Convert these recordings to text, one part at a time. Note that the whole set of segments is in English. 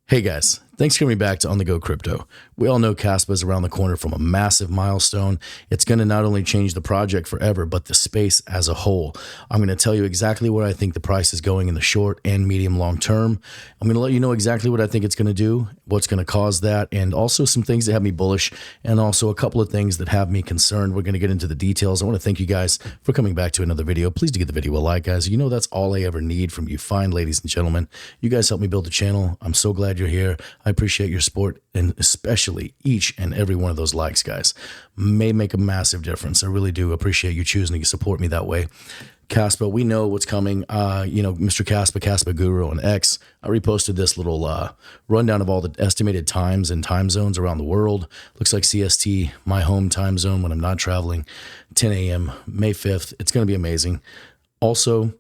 Hey guys, thanks for coming back to On The Go Crypto. We all know Kaspa is around the corner from a massive milestone. It's going to not only change the project forever, but the space as a whole. I'm going to tell you exactly where I think the price is going in the short and medium long term. I'm going to let you know exactly what I think it's going to do, what's going to cause that, and also some things that have me bullish, and also a couple of things that have me concerned. We're going to get into the details. I want to thank you guys for coming back to another video. Please do give the video a like, guys. You know that's all I ever need from you fine ladies and gentlemen. You guys help me build the channel. I'm so glad you're here. I appreciate your support, and especially each and every one of those likes, guys. May make a massive difference. I really do appreciate you choosing to support me that way. Kaspa, we know what's coming. Mr. Kaspa Guru on X. I reposted this little rundown of all the estimated times and time zones around the world. Looks like CST, my home time zone when I'm not traveling, 10 a.m., May 5th. It's going to be amazing. Also,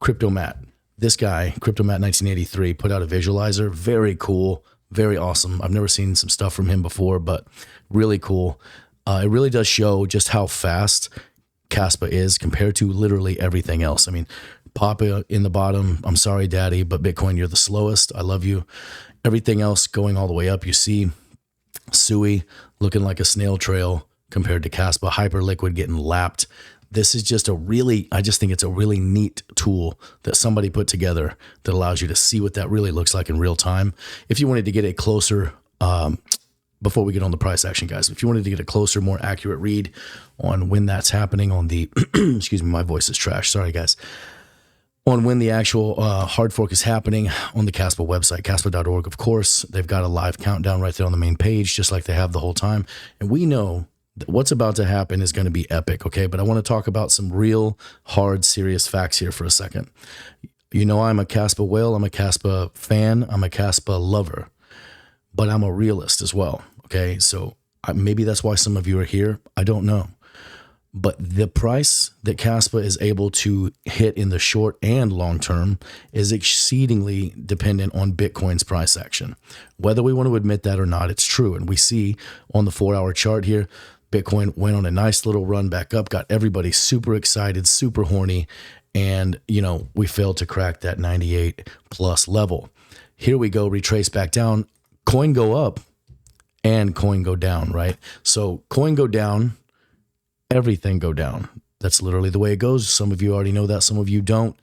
CryptoMat. This guy, CryptoMat 1983, put out a visualizer. Very cool. Very awesome. I've never seen some stuff from him before, but really cool. It really does show just how fast Kaspa is compared to literally everything else. I mean, Papa in the bottom, I'm sorry, daddy, but Bitcoin, you're the slowest. I love you. Everything else going all the way up. You see Sui looking like a snail trail compared to Kaspa. Hyperliquid getting lapped. This is just I just think it's a really neat tool that somebody put together that allows you to see what that really looks like in real time. If you wanted to get a closer, before we get on the price action, guys, if you wanted to get a closer, more accurate read on when that's happening on the, excuse me, my voice is trash. Sorry, guys. On when the actual hard fork is happening on the Kaspa website, kaspa.org, of course, they've got a live countdown right there on the main page, just like they have the whole time. And we know that what's about to happen is going to be epic, okay? But I want to talk about some real, hard, serious facts here for a second. You know, I'm a Kaspa whale. I'm a Kaspa fan. I'm a Kaspa lover. But I'm a realist as well, okay? So maybe that's why some of you are here. I don't know. But the price that Kaspa is able to hit in the short and long term is exceedingly dependent on Bitcoin's price action. Whether we want to admit that or not, it's true. And we see on the 4-hour chart here, Bitcoin went on a nice little run back up, got everybody super excited, super horny, and, we failed to crack that 98 plus level. Here we go, retrace back down, coin go up and coin go down, right? So coin go down, everything go down. That's literally the way it goes. Some of you already know that, some of you don't.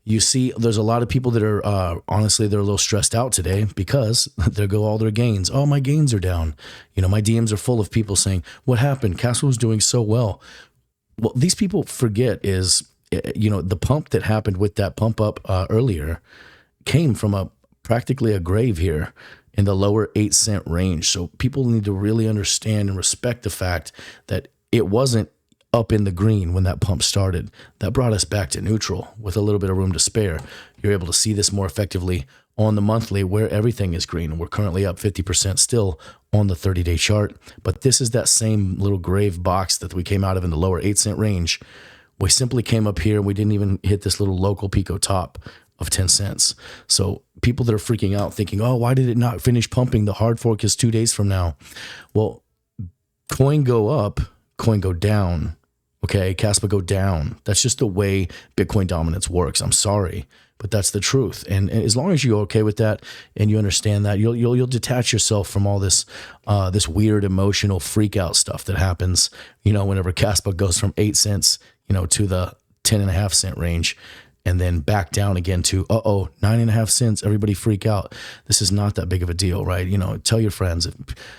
You see, there's a lot of people that are, honestly, they're a little stressed out today because there go all their gains. Oh, my gains are down. My DMs are full of people saying, what happened? Kaspa was doing so well. Well, these people forget is, the pump that happened with that pump up earlier came from practically a grave here in the lower 8-cent range. So people need to really understand and respect the fact that it wasn't up in the green when that pump started. That brought us back to neutral with a little bit of room to spare. You're able to see this more effectively on the monthly where everything is green. We're currently up 50% still on the 30-day chart, but this is that same little grave box that we came out of in the lower 8-cent range. We simply came up here and we didn't even hit this little local Pico top of 10 cents. So people that are freaking out thinking, oh, why did it not finish pumping? The hard fork is 2 days from now. Well, coin go up, coin go down. Okay, Kaspa go down. That's just the way Bitcoin dominance works. I'm sorry, but that's the truth. And as long as you're okay with that and you understand that, you'll detach yourself from all this this weird emotional freak out stuff that happens. Whenever Kaspa goes from 8 cents, to the 10.5 cent range, and then back down again to 9.5 cents. Everybody freak out. This is not that big of a deal, right? Tell your friends.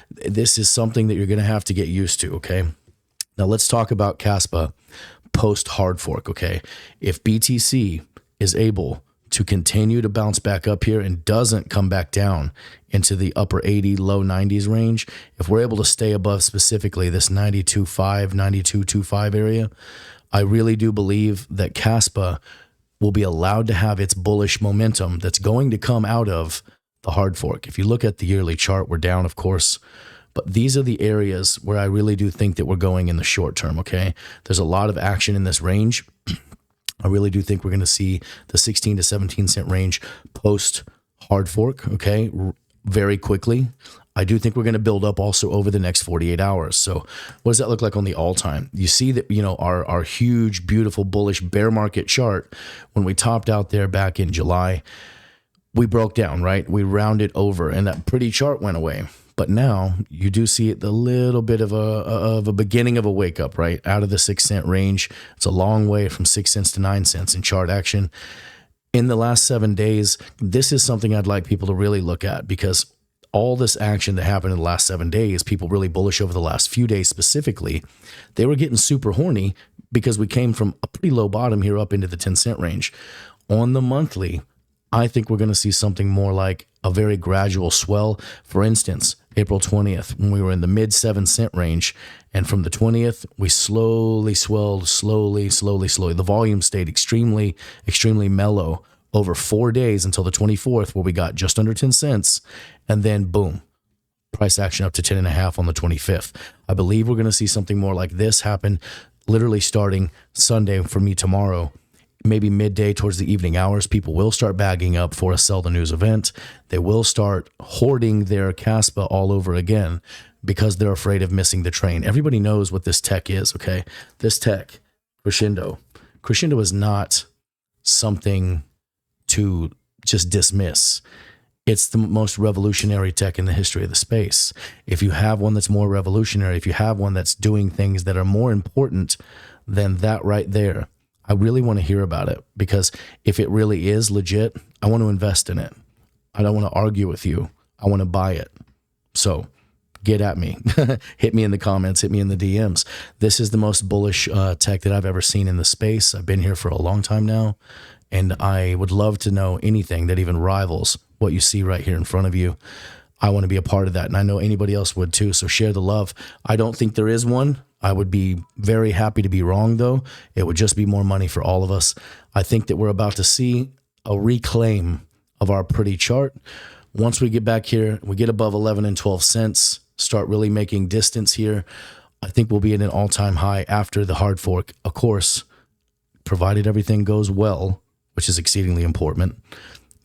This is something that you're going to have to get used to. Okay. Now let's talk about Kaspa post hard fork, okay? If BTC is able to continue to bounce back up here and doesn't come back down into the upper 80, low 90s range, if we're able to stay above specifically this 92.5, 92.25 area, I really do believe that Kaspa will be allowed to have its bullish momentum that's going to come out of the hard fork. If you look at the yearly chart, we're down, of course. But these are the areas where I really do think that we're going in the short term, okay? There's a lot of action in this range. I really do think we're going to see the 16 to 17 cent range post hard fork, okay, very quickly. I do think we're going to build up also over the next 48 hours. So what does that look like on the all time? You see that, our huge, beautiful, bullish bear market chart, when we topped out there back in July, we broke down, right? We rounded over and that pretty chart went away. But now you do see it, the little bit of a beginning of a wake up, right? Out of the 6 cent range. It's a long way from 6 cents to 9 cents in chart action. In the last 7 days, this is something I'd like people to really look at, because all this action that happened in the last 7 days, people really bullish over the last few days specifically, they were getting super horny because we came from a pretty low bottom here up into the 10 cent range. On the monthly, I think we're going to see something more like a very gradual swell. For instance, April 20th, when we were in the mid 7 cent range, and from the 20th, we slowly swelled, slowly. The volume stayed extremely mellow over 4 days until the 24th, where we got just under 10 cents, and then boom, price action up to 10.5 on the 25th. I believe we're going to see something more like this happen literally starting Sunday for me tomorrow. Maybe midday towards the evening hours, people will start bagging up for a sell the news event. They will start hoarding their Kaspa all over again because they're afraid of missing the train. Everybody knows what this tech is, okay? This tech, Crescendo is not something to just dismiss. It's the most revolutionary tech in the history of the space. If you have one that's more revolutionary, if you have one that's doing things that are more important than that right there, I really want to hear about it, because if it really is legit, I want to invest in it. I don't want to argue with you. I want to buy it. So get at me. Hit me in the comments. Hit me in the DMs. This is the most bullish tech that I've ever seen in the space. I've been here for a long time now, and I would love to know anything that even rivals what you see right here in front of you. I want to be a part of that, and I know anybody else would too, so share the love. I don't think there is one. I would be very happy to be wrong, though. It would just be more money for all of us. I think that we're about to see a reclaim of our pretty chart. Once we get back here, we get above 11 and 12 cents, start really making distance here, I think we'll be at an all-time high after the hard fork, of course, provided everything goes well, which is exceedingly important.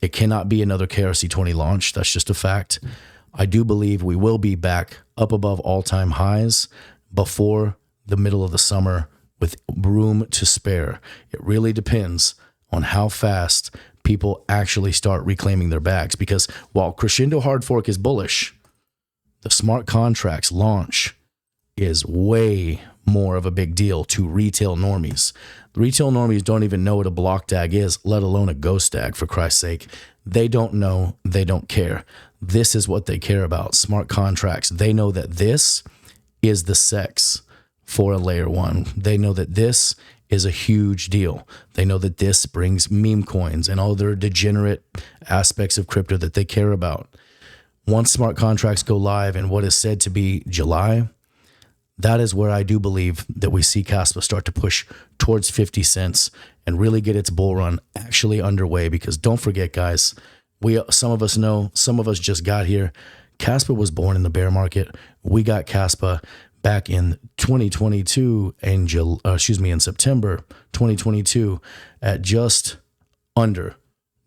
It cannot be another KRC20 launch. That's just a fact. I do believe we will be back up above all-time highs before the middle of the summer with room to spare. It really depends on how fast people actually start reclaiming their bags, because while Crescendo hard fork is bullish, the smart contracts launch is way more of a big deal to retail normies. Retail normies don't even know what a block tag is, let alone a ghost tag, for Christ's sake. They don't know, they don't care. This is what they care about, smart contracts. They know that this is the sex for a layer one. They know that this is a huge deal. They know that this brings meme coins and all their degenerate aspects of crypto that they care about. Once smart contracts go live in what is said to be July, that is where I do believe that we see Kaspa start to push towards 50 cents and really get its bull run actually underway. Because don't forget, guys, some of us know, some of us just got here. Kaspa was born in the bear market. We got Kaspa back in 2022 in September 2022 at just under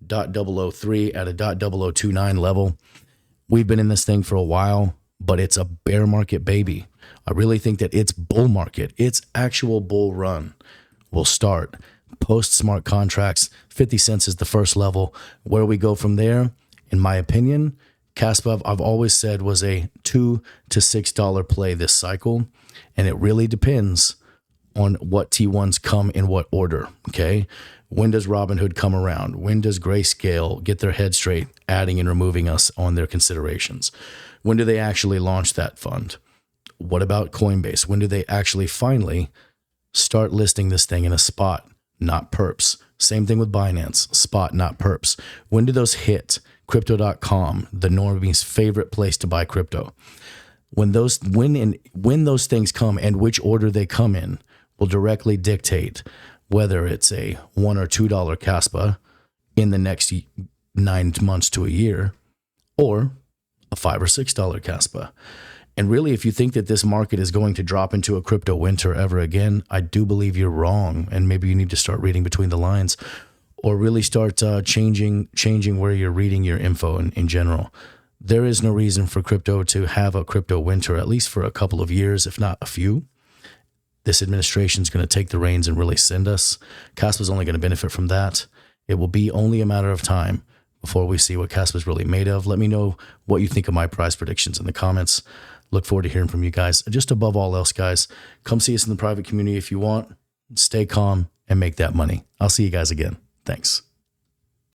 .003 at a .0029 level. We've been in this thing for a while, but it's a bear market baby. I really think that its bull market, its actual bull run, will start post smart contracts. 50 cents is the first level. Where we go from there, in my opinion, Kaspa, I've always said, was a $2 to $6 play this cycle, and it really depends on what T1s come in what order, okay? When does Robinhood come around? When does Grayscale get their head straight, adding and removing us on their considerations? When do they actually launch that fund? What about Coinbase? When do they actually finally start listing this thing in a spot, not perps? Same thing with Binance, spot, not perps. When do those hit? Crypto.com, the normie's favorite place to buy crypto. When those things come and which order they come in will directly dictate whether it's a $1 or $2 Kaspa in the next 9 months to a year, or a $5 or $6 Kaspa. And really, if you think that this market is going to drop into a crypto winter ever again, I do believe you're wrong. And maybe you need to start reading between the lines, or really start changing where you're reading your info in general. There is no reason for crypto to have a crypto winter, at least for a couple of years, if not a few. This administration is going to take the reins and really send us. Kaspa's only going to benefit from that. It will be only a matter of time before we see what Kaspa is really made of. Let me know what you think of my price predictions in the comments. Look forward to hearing from you guys. Just above all else, guys, come see us in the private community if you want. Stay calm and make that money. I'll see you guys again. Thanks.